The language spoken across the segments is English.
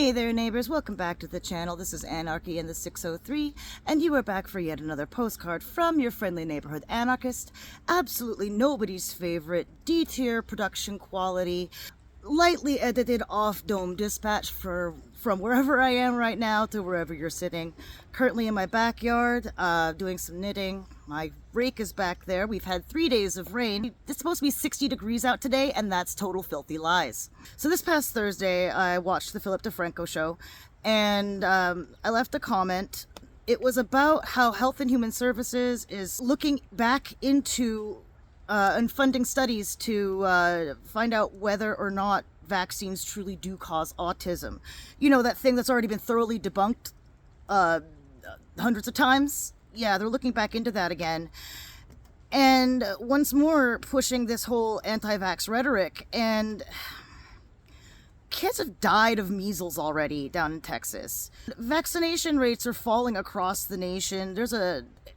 Hey there neighbors, welcome back to the channel. This is Anarchy in the 603, and you are back for yet another postcard from your friendly neighborhood anarchist. Absolutely nobody's favorite, D-tier production quality, lightly edited off-dome dispatch from wherever I am right now to wherever you're sitting. Currently in my backyard, doing some knitting. My rake is back there. We've had 3 days of rain. It's supposed to be 60 degrees out today, and that's total filthy lies. So this past Thursday, I watched the Philip DeFranco show, and I left a comment. It was about how Health and Human Services is looking back into and funding studies to find out whether or not vaccines truly do cause autism. You know, that thing that's already been thoroughly debunked hundreds of times? Yeah, they're looking back into that again. And once more pushing this whole anti-vax rhetoric. And kids have died of measles already down in Texas. Vaccination rates are falling across the nation.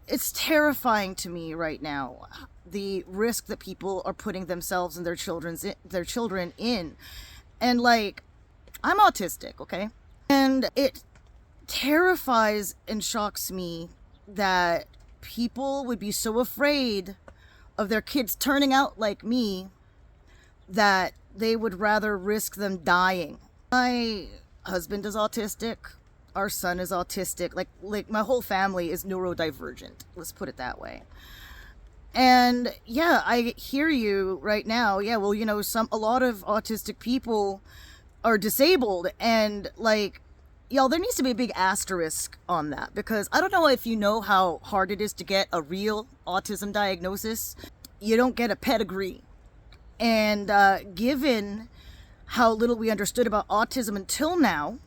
It's terrifying to me right now, the risk that people are putting themselves and their children in. And like, I'm autistic, okay? And it terrifies and shocks me that people would be so afraid of their kids turning out like me that they would rather risk them dying. My husband is autistic. Our son is autistic. Like my whole family is neurodivergent. Let's put it that way. And yeah, I hear you right now. Yeah, well, you know, a lot of autistic people are disabled, and like, y'all, there needs to be a big asterisk on that, because I don't know if you know how hard it is to get a real autism diagnosis. You don't get a pedigree. And given how little we understood about autism until now,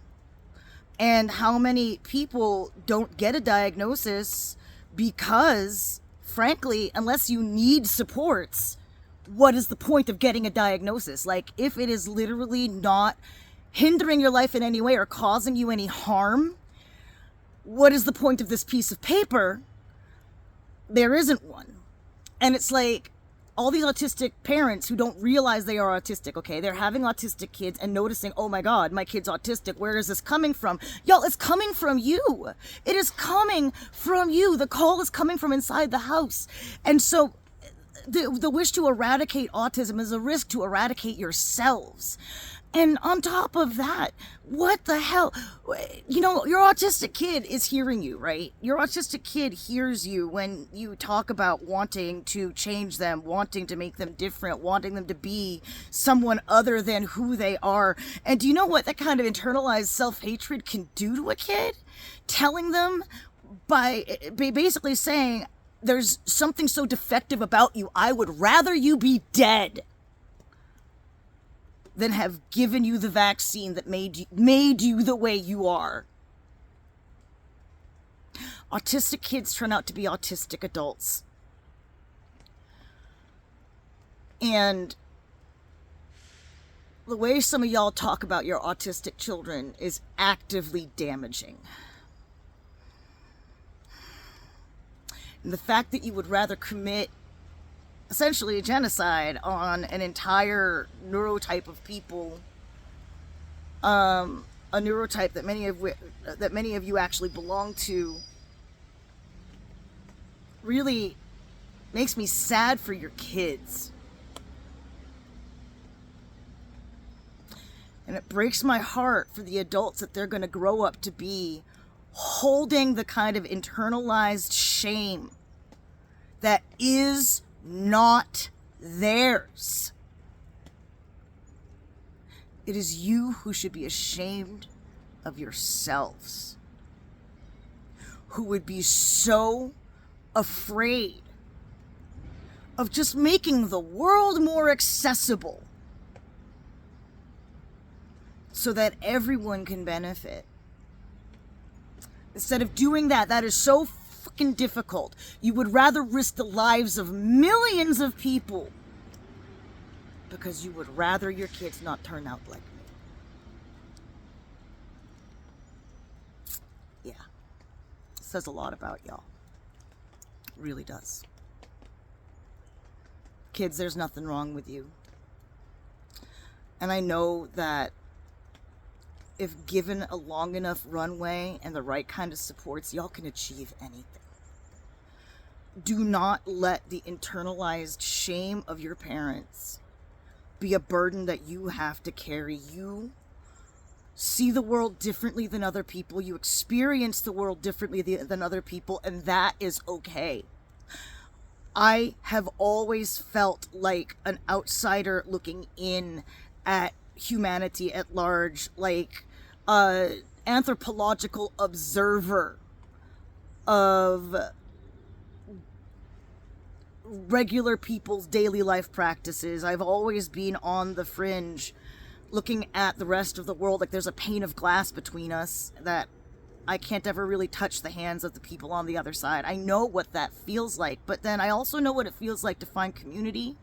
and how many people don't get a diagnosis because, frankly, unless you need supports, what is the point of getting a diagnosis? Like, if it is literally not hindering your life in any way or causing you any harm, what is the point of this piece of paper? There isn't one. And it's like, all these autistic parents who don't realize they are autistic, okay? They're having autistic kids and noticing, oh my God, my kid's autistic. Where is this coming from? Y'all, it's coming from you. It is coming from you. The call is coming from inside the house. And so the wish to eradicate autism is a risk to eradicate yourselves. And on top of that, what the hell? You know, your autistic kid is hearing you, right? Your autistic kid hears you when you talk about wanting to change them, wanting to make them different, wanting them to be someone other than who they are. And do you know what that kind of internalized self-hatred can do to a kid? Telling them by basically saying, there's something so defective about you, I would rather you be dead than have given you the vaccine that made you the way you are. Autistic kids turn out to be autistic adults. And the way some of y'all talk about your autistic children is actively damaging. And the fact that you would rather commit essentially a genocide on an entire neurotype of people, a neurotype that many of you actually belong to, really makes me sad for your kids. And it breaks my heart for the adults that they're going to grow up to be, holding the kind of internalized shame that is not theirs. It is you who should be ashamed of yourselves, who would be so afraid of just making the world more accessible so that everyone can benefit. Instead of doing that, that is so fucking difficult. You would rather risk the lives of millions of people because you would rather your kids not turn out like me. Yeah. It says a lot about y'all. It really does. Kids, there's nothing wrong with you. And I know that if given a long enough runway and the right kind of supports, y'all can achieve anything. Do not let the internalized shame of your parents be a burden that you have to carry. You see the world differently than other people. You experience the world differently than other people, and that is okay. I have always felt like an outsider looking in at humanity at large, like an anthropological observer of regular people's daily life practices. I've always been on the fringe, looking at the rest of the world like there's a pane of glass between us that I can't ever really touch the hands of the people on the other side. I know what that feels like, but then I also know what it feels like to find community,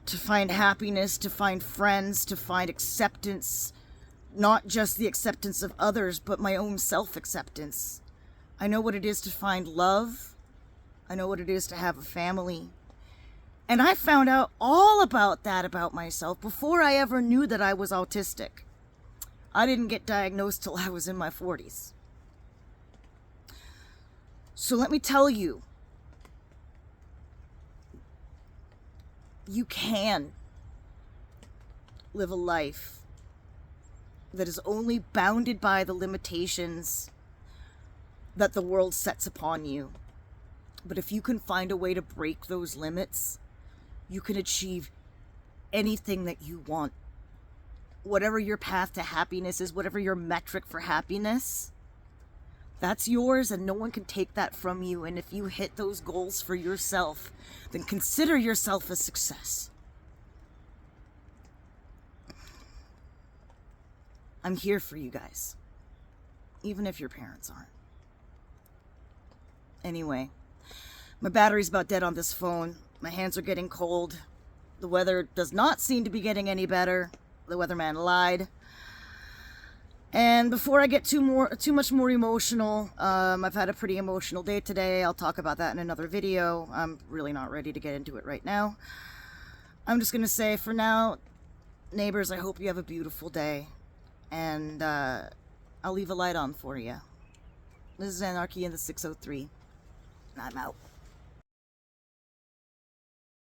to find happiness, to find friends, to find acceptance, not just the acceptance of others, but my own self-acceptance. I know what it is to find love. I know what it is to have a family. And I found out all about that about myself before I ever knew that I was autistic. I didn't get diagnosed till I was in my 40s. So let me tell you, you can live a life that is only bounded by the limitations that the world sets upon you. But if you can find a way to break those limits, you can achieve anything that you want. Whatever your path to happiness is, whatever your metric for happiness, that's yours and no one can take that from you. And if you hit those goals for yourself, then consider yourself a success. I'm here for you guys, even if your parents aren't. Anyway, my battery's about dead on this phone. My hands are getting cold. The weather does not seem to be getting any better. The weatherman lied. And before I get too much more emotional, I've had a pretty emotional day today. I'll talk about that in another video. I'm really not ready to get into it right now. I'm just gonna say, for now, neighbors, I hope you have a beautiful day. And I'll leave a light on for you. This is Anarchy in the 603. And I'm out.